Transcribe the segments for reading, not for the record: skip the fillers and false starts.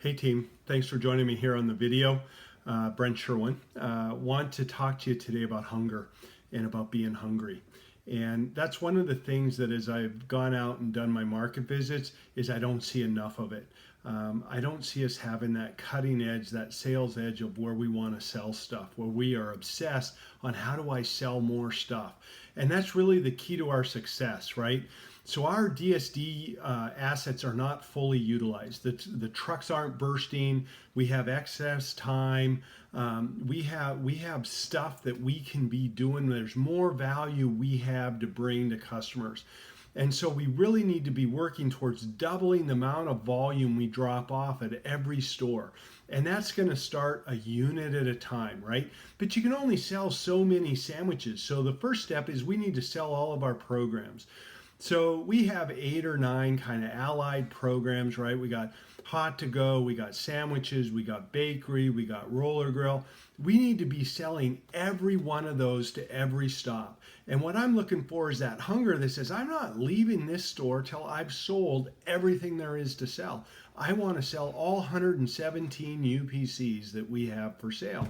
Hey team, thanks for joining me here on the video. Brent Sherwin. Want to talk to you today about hunger and about being hungry. And that's one of the things that as I've gone out and done my market visits is I don't see enough of it. I don't see us having that cutting edge, that sales edge of where we want to sell stuff, where we are obsessed on how do I sell more stuff. And that's really the key to our success, right? So our DSD assets are not fully utilized. The trucks aren't bursting. We have excess time. We have stuff that we can be doing. There's more value we have to bring to customers. And so we really need to be working towards doubling the amount of volume we drop off at every store. And that's going to start a unit at a time, right? But you can only sell so many sandwiches. So the first step is we need to sell all of our programs. So we have 8 or 9 kind of allied programs, right? We got hot to go, we got sandwiches, we got bakery, we got roller grill. We need to be selling every one of those to every stop. And what I'm looking for is that hunger that says, I'm not leaving this store till I've sold everything there is to sell. I want to sell all 117 UPCs that we have for sale.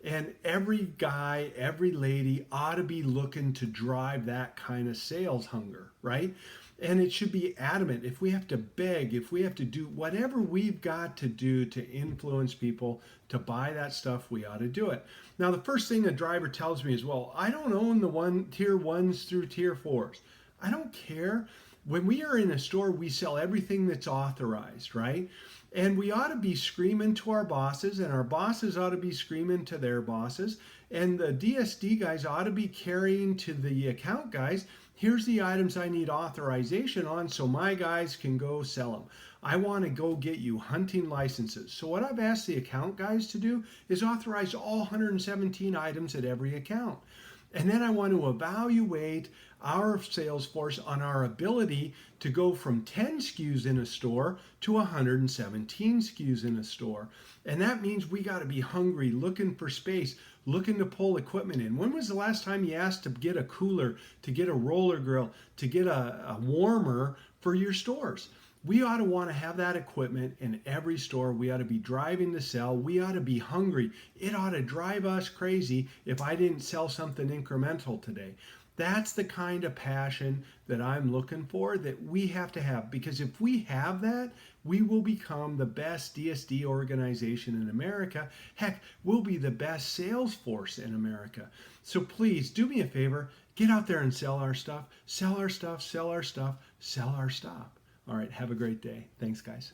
And every guy, every lady ought to be looking to drive that kind of sales hunger, right? And it should be adamant. If we have to beg, if we have to do whatever we've got to do to influence people to buy that stuff, we ought to do it. Now, the first thing a driver tells me is, well, I don't own the tier 1s through tier 4s. I don't care. When we are in a store, we sell everything that's authorized, right? And we ought to be screaming to our bosses, and our bosses ought to be screaming to their bosses, and the DSD guys ought to be carrying to the account guys, here's the items I need authorization on so my guys can go sell them. I want to go get you hunting licenses. So what I've asked the account guys to do is authorize all 117 items at every account. And then I want to evaluate our sales force on our ability to go from 10 SKUs in a store to 117 SKUs in a store. And that means we got to be hungry, looking for space, looking to pull equipment in. When was the last time you asked to get a cooler, to get a roller grill, to get a warmer for your stores? We ought to want to have that equipment in every store. We ought to be driving to sell. We ought to be hungry. It ought to drive us crazy if I didn't sell something incremental today. That's the kind of passion that I'm looking for that we have to have, because if we have that, we will become the best DSD organization in America. Heck, we'll be the best sales force in America. So please do me a favor, get out there and sell our stuff, sell our stuff, sell our stuff, sell our stuff. All right, have a great day. Thanks, guys.